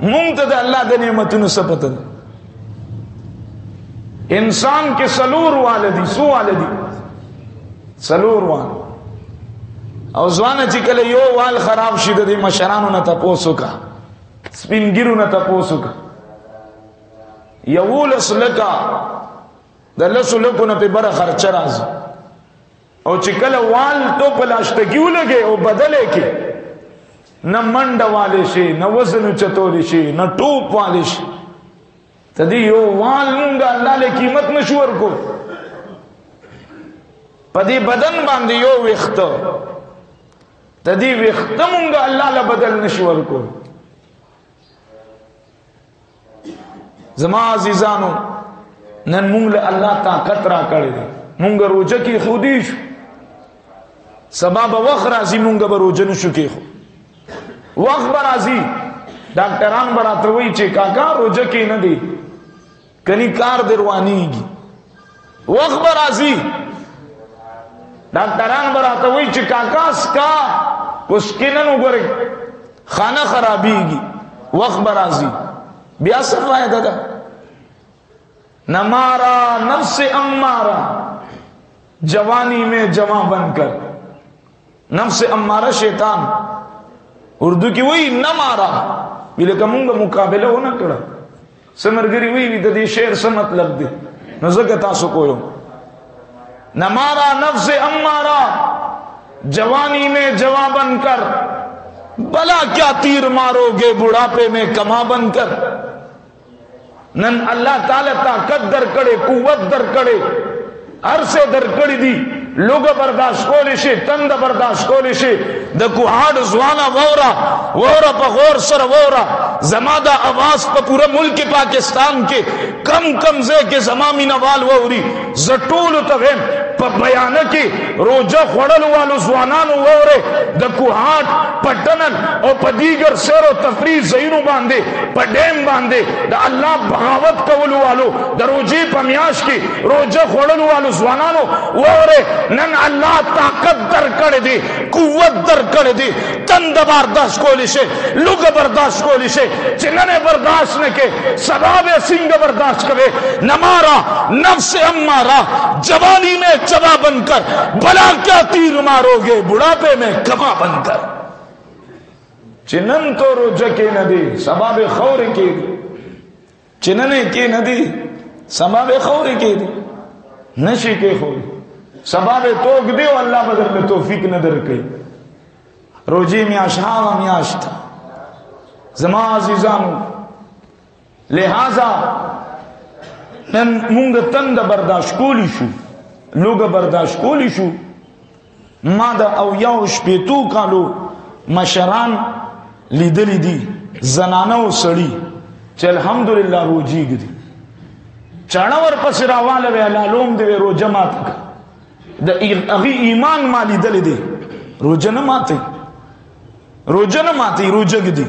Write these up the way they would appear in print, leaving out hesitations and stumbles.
مونږ ته د الله د نعمتونو څه پته ده؟ انسان کې سلور والدي، سو والدي سلور وال، او ځوانه چې کله یو وال خراب شي د مشرانو نه تپوس وکړه، سپینګیرو نه تپوس وکړه. 11 لکه د 10 لکو نه په بره خرچه راځي، او چې کله وال تو په لاشتګي ولګي او بدلې کې نه منډه والے شي، نه وزن چتول شي، نه ټوپ والے شي. تدې یو وال مونږه الله له قیمت نشو ورکو. پدې بدن باندې یو وخت تدې وخت مونږه الله له بدل نشو ورکو. زما عزیزانو نن مونږ له الله طاقت را کړی دی، مونږ روزه کې خودي شو، سبب وخت راځي مونږ به روزه نشو کې خو وخت به راځي. ډاکټران به راته وایي چې کاکا روزه کې نه دی، کني کار دروانیږي. وخت به راځي ډاکټران به راته وایي چې کاکا سکا اوس کې نن وګورئ خانه خرابېږي. وخت به راځي، بیا څه فائدہ ده؟ نمارا نفس امارا جوانی میں جمع بن کر. نفس امارا شیطان اردو کی وہی نہ مارا بلے کمونگا مقابلہ ہو نہ کڑا. سمرگری وہی د دې شعر څه مطلب دی نو زکه تاسو کوو. نمارا نفس امارا جوانی میں جمع بن کر، بلا کیا تیر مارو گے بڑھاپے میں کما بن کر. نن اللہ تعالی طاقت در کڑے، قوت در کڑے، عرصے در کڑی دی، لوگ برداشت کولی شي، تند برداشت کولی شي. د کوهاډ ځوانا وورا په غور سره وورا زما دا आवाज په پورا ملک پاکستان کې کم ځای کې زما مینوال ووري. زټول ته ویم په بیان کې روزه خړل والو ځوانانو ووره د کوهاټ پټنن او په دیګر سیر او تفریح زینو باندې په ډیم باندې د الله بغاوت کولو والو د روزي په میاش کې روزه خړل والو ځوانانو ووره نن الله طاقت در کړی دی، قوت در کړی دی، تند برداشت کولی شي، لوګ برداشت کولی شي. چې نن برداشت نه کې سبا به څنګه برداشت کوي. نمارا نفس امارا جوانی میں چبا بن کر، بلا کیا تیر مارو گے بڑھاپے میں کما بن کر. چنن تو روزه کې نه دی سبا به خور کې دی، چنن کې نه دی سبا به خور کې دی، نشي کې خور سبا به توګ دی او الله بدر له توفیق نه درکړي. روزي میاشت میاشت زما عزیزانو، لہذا نن مونږ تند برداشت کولی شو، لوګ برداشت کولی شو. ما دا او یو شپېتو کالو مشران لیدلی دي، زنانه او سړي چې الحمدلله روزيږي دي. چاړه ورپسې راواله وی لالوم دی روزه ماته د هغه ایمان ما لیدلی دی. روزه نه ماتي، روزه نه ماتي، روزه دي.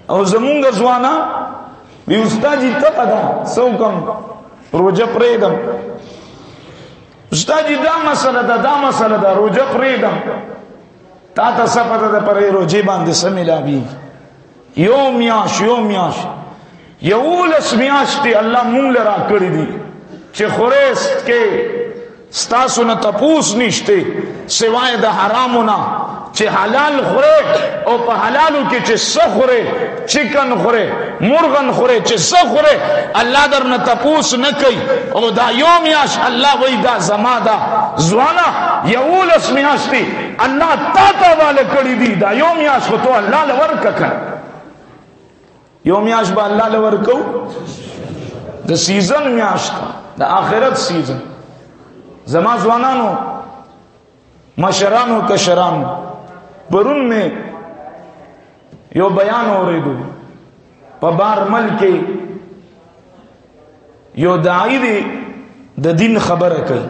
او زمونږ ځوانا وی استاد جی ته پدا سو کم روزه پرېدم، استاد جی دا مسله ده روزه پرېدم. تا ته څه پته ده پرې روزه باندې څه ملاوي؟ یو میاش 11 میاشتې الله مونږ لرا کړی دي چې خورست کې ستاسو نه تپوس نشته سوای د حرامو نه، چې حلال خوره او په حلالو کې چې څه خوره، چکن خوره، مرغن خوره، چې څه خوره الله در نه تپوس نه کوي. او دا یو میاش الله وای دا زما دا ځوانا 11 میاشتې الله تا ته واله کړی دي. دا یو میاش خو ته الله لور کړ، یو میاش به الله لور کو. د سیزن میاش د آخرت سیزن. زما ځوانانو، مشرانو، کشرانو، پرون میں یو بیان اوریدو په بارمل کې یو داعی دی د دین خبره کوي،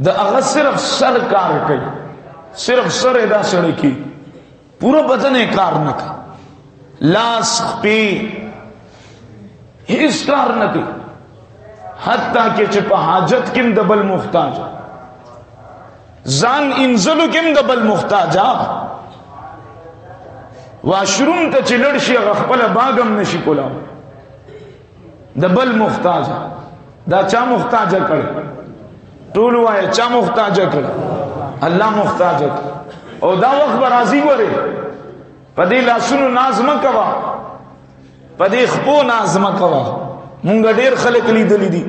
د هغه صرف سر کار کوي، صرف سر ادا سره کی، پورا بدن کار نه کوي، لاس پی هیڅ کار نه کوي، حتی کې چې په حاجت کې د بل محتاج، ځان انزلو کې د بل محتاج. واشروم ته چې لړ شي خپل باغم نشي کولاو د بل محتاج دا چا محتاج کړ ټول وای چا محتاج کړ الله محتاج او دا وخت راضي وره پدې لاسونو ناز مکوا پدې خپو ناز مکوا مونږ ډېر خلک لیدل دي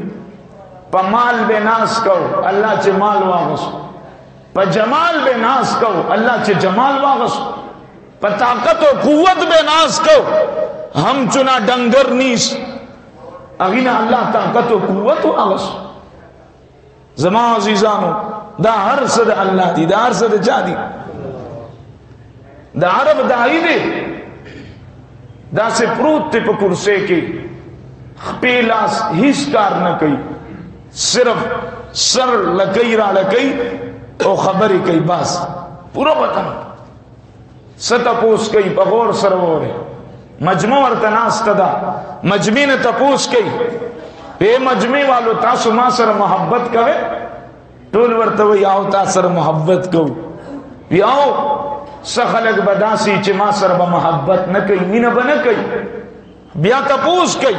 په مال به ناز کو الله چې مال واغس په جمال به ناز کو الله چې جمال واغس په طاقت او قوت به ناز کو هم چنا ډنګر نیس اغینا الله طاقت او قوت واغس زما عزیزانو دا هر څه د الله دی دا هر څه د چا دی دا عرب دای دی دا سے پروت ته په کرسي کې خپلاس هیڅ کار نه کوي صرف سر لکئی را لکئی او خبری کئی باس پورا وطن ستپوس کئی پغور سرور مجمع ورتناس تدا مجمع نے تپوس کئی اے مجمع والو تاسو ما سر محبت کوئے ټول ورتوی آو تا سر محبت کو وی آو سخلق بداسی چی ما سر محبت نکئی مین بنکئی بیا تپوس کئی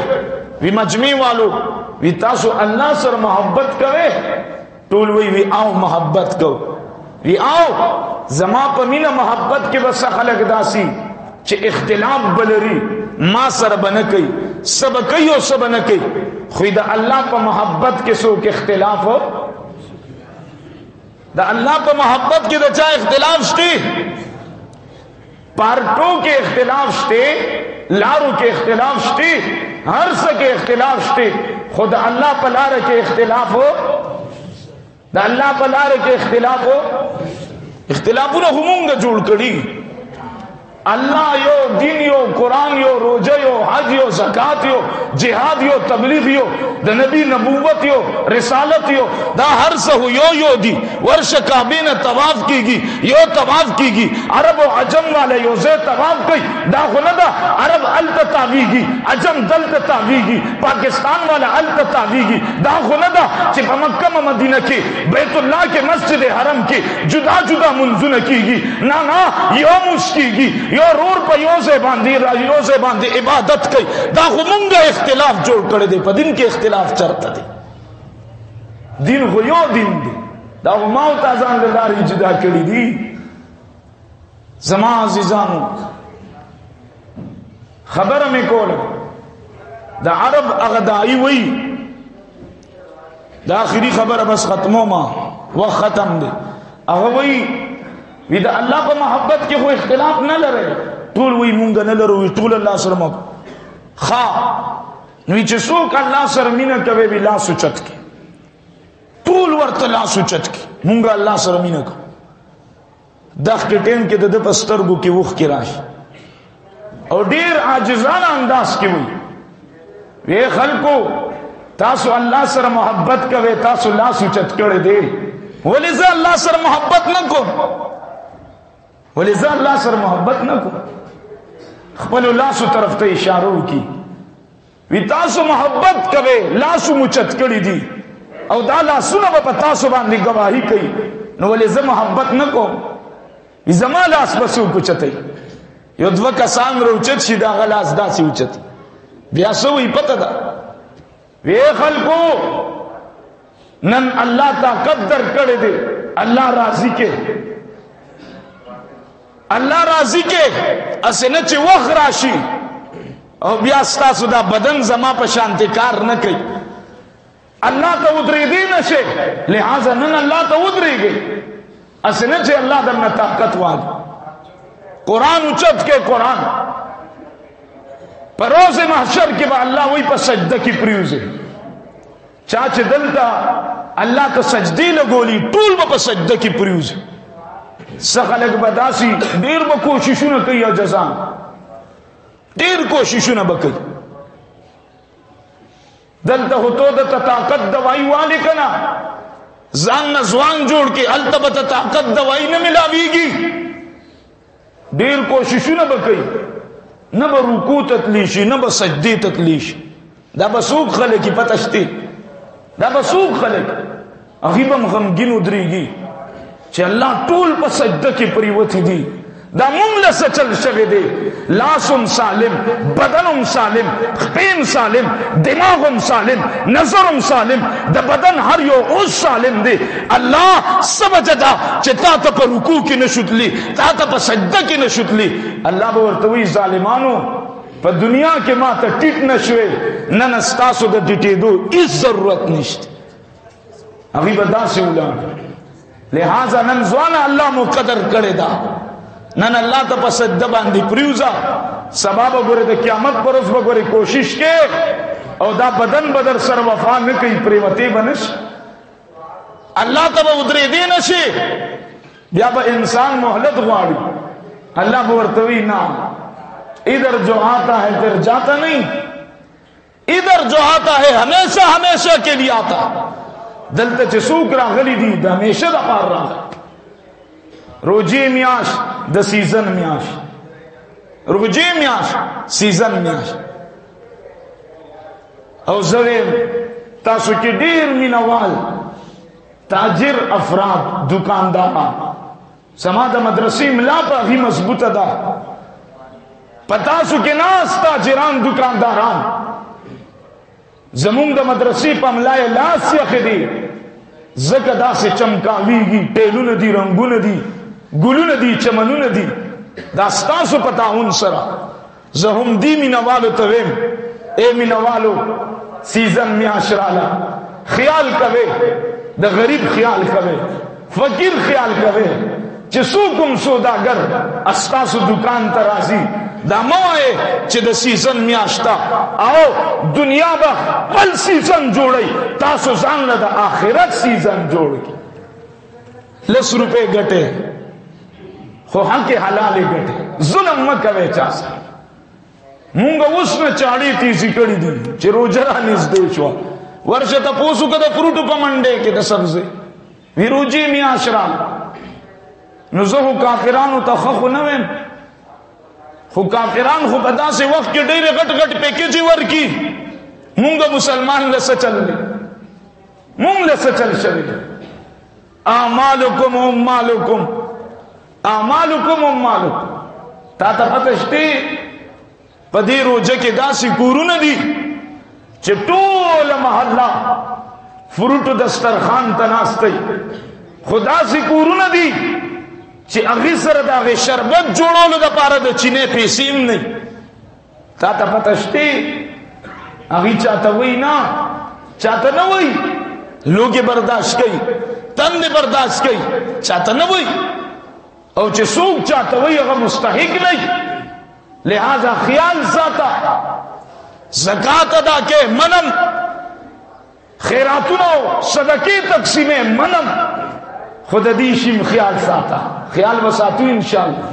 وی مجمع والو وی تاسو اللہ سر محبت کوئے ټول وی آو محبت کو وی آو زما پا مین محبت کے بس خلق داسی چی اختلاف بلری ما سر بنکی سب کئی و سب نکی خوی دا اللہ پا محبت کے سو کے اختلاف ہو دا اللہ پا محبت کے دا چاہ اختلاف شتی پارٹوں کے اختلاف شتے لارو کے اختلاف شتے ہر سکے اختلاف شتے خود اللہ پلار کے اختلاف ہو دا اللہ پلار کے اختلاف ہو اختلافوں نے ہمونگا جوڑ کری اللہ یو دین یو قرآن یو روجہ یو حج یو زکاة یو جہاد یو تبلیغ یو دا نبی نبوت یو رسالت یو دا ہر سہو یو دی ورش کعبین طواف کی گی یو طواف کی گی عرب و عجم والے یو زی طواف کی دا خلدہ عرب التتاوی گی عجم دلتتاوی گی پاکستان والا التتاوی گی دا خلدہ چپ مکہ مدینہ کی بیت اللہ کے مسجد حرم کی جدا جدا منزن کی گی نا یو مش کی گی یو رور پا یوزے باندھی عبادت کئی دا خمونگا اختلاف جوڑ کردے دے پا دن کے اختلاف چرتا دے دین خو یو دین دے دا خماو تازان للاری جدا کری دی زمان عزیزانو خبر میں کول دا عرب اغدائی وی دا آخری خبر بس ختمو ما وقت ختم دے اغوی وی دا اللہ پا محبت کے کوئی اختلاف نہ لرے طول وی مونگا نہ لرو وی طول اللہ سر محبت خواہ نوی چه سوک اللہ سر مینہ کوئے وی لا سچت کی طول ورط لا سچت کی مونگا اللہ سر مینہ کو دخ کے ٹیم کے دد پسترگو کی وخ کی راش اور دیر عاجزانہ انداز کی ہوئی وی خلقو تاسو اللہ سر محبت کوئے تاسو لا سچت کردے دے ولیزا اللہ سر محبت نہ کو ولیزا اللہ سر محبت نہ کو خپل لاسو طرف ته اشارو کی وی تاسو محبت کوي لاسو مچت کړی دي او دا لاسونه په تاسو باندې گواہی کوي نو ولیزا محبت نہ کو زما لاس بسو کوچتای یو دو کسان روچت شي دا غلاس داسې اوچت بیا سو وی پته دا وی خلکو نن اللہ طاقت در کړی دی اللہ راضی کے اللہ راضی کے اسنه چې وخت راشي او بیا ستاسو دا بدن زما په شانتی کار نه کوي اللہ ته ودرېدی نشه لہذا نن اللہ ته ودرېږي اسنه چې اللہ درنه طاقت واږي قرآن اوچت کے قرآن پر روز محشر کے با اللہ وہی پر سجدہ کی پریوزے چاچ دلتا اللہ تا سجدی لگولی طول با سجدہ کی پریوز سخلق بداسی دیر با کوششو نہ کئی جزان دیر کوششو نہ بکی دلتا ہوتو دتا طاقت دوائی والی کنا زان نزوان جوڑ کے التبتا طاقت دوائی نہ ملاوی گی دیر کوششو نہ بکی نہ با رکوع تتلیشی نہ با سجدی تتلیشی دا با سوک خلقی پتشتی دا بسوک خلق اغیبم غمگین ادری گی چھ اللہ طول پا سجدہ کی پریوتی دی دا مونږ له چل شوی دی لاسم سالم بدنم سالم خپیم سالم دماغم سالم نظرم سالم د بدن هر یو عضو سالم دی الله سبجدا چې تا ته په رکوع کې نشوتلی تا ته په سجده کې نشوتلی الله به ورته وی ظالمانو په دنیا کې ما ته ټیټ نشوي نن ستاسو د ټیټېدو هیڅ ضرورت نشته هغه به داسې ولاړ لہذا نن ځوانه الله مقدر کړی دا نن الله ته په سجده باندې پریوزا سبب وګوره د قیامت پر ورځ وګوره کوشش کې او دا بدن بدر سر وفا نه کوي پریوتی بنش الله ته به ودرې دی نشي بیا به انسان مهلت غواړي الله به ورته وی نه ادھر جو آتا ہے پھر جاتا نہیں ادھر جو آتا ہے ہمیشہ ہمیشہ کے لیے آتا دلته چې څوک راغلي دي د همیشه د پاره راغلي روجي میاش د سیزن میاش روجي میاش سیزن میاش او زویم تاسو کې ډیر مینوال تاجر افراد دکانداران سما د مدرسې ملا په هی مضبوطه ده پتاسو کې ناس تاجران دکانداران زمونږ د مدرسې په ملای لاس یې خدي زکه داسې چمکاویږي ټیلونه دي رنگونه دي ګلونه دي چمنونه دي دا ستاسو پتاون سره زه هم دی مینوالو ته ویم اے مینوالو سیزن میاشراله خیال کوي د غریب خیال کوي فقیر خیال کوي چې څوک هم سوداګر استاسو دکان ته راځي دا موای چې د سیزن میاشتا او دنیا به بل سیزن جوړي تاسو ځان له د آخرت سیزن جوړ کی 10 روپے ګټه خو حق حلال ګټه ظلم مکوي چا سره مونږ اوس نه چاړي تیزی کړی دي چې روزه نږدې شو ورشه ته پوسو کده فروټ په منډه کې د سبزي ویروجی میاشرا نو زه کافرانو ته خو نه ویم خو کافران خو په داسې وخت کې ډېر غټ غټ پیکیج ورکی مونږ مسلمان له سچل مونږ له سچل شوی اعمالکم امالکم اعمالکم امالکم تا ته پته شته په دې روزه کې داسې کورونه دي چې ټول محله فروټ دسترخوان ته ناستي خدا سي کورونه دي چې هغه سره دا غي شربت جوړولو د پاره د چینه پیسې نه تا ته پته شته هغه چاته وای نه چاته نه وای لوګي برداشت کوي تند برداشت کوي چاته نه وای او چې څوک چاته وای هغه مستحق نه لہذا خیال ساته زکات ادا کې منم خیراتونو صدقې تقسیمه منم خود دیشیم خیال ساتا خیال وساتو انشاءاللہ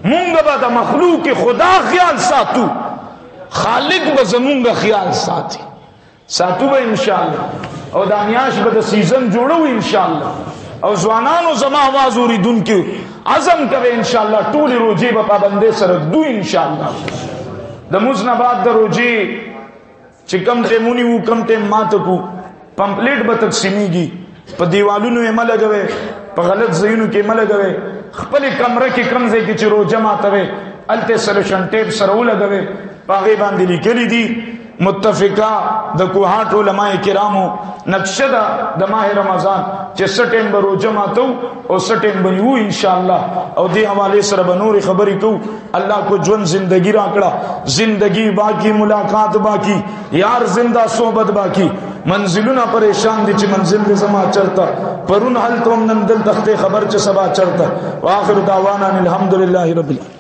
مونږ به د مخلوق خدا خیال ساتو خالق به زمونږ خیال ساتي ساتو به انشاءاللہ او د میاش به د سیزن جوړو انشاءاللہ او ځوانانو زما आवाज اوریدونکو عزم کوي انشاءاللہ ټول روزي په پابندۍ سره دو انشاءاللہ د مزنبات د روزي چې کم ته مونږ وو کم ته ماته کو پمپلیټ به تقسیمیږي په دیوالونو یې ملګوي په غلط ځایونو کې ملګوي خپل کمره کې کم ځای کې چې روزه ماتوي الته سولوشن ټیپ سره ولګوي پاغي باندې لیکلي دي متفقه د کوهات علماء کرامو نقشه د ماه رمضان چې سټین به روزه ماتو او سټین بنیو ان شاء الله او دې حواله سره به نور خبرې کو الله کو ژوند زندگی راکړه زندگی باقی ملاقات باقی یار زندہ صحبت باقی منزلونه پریشان دي چې منزل دې زما چلتا پرون حل توم نن دل تخته خبر چې سبا چلتا واخر دعوانا الحمدلله رب العالمین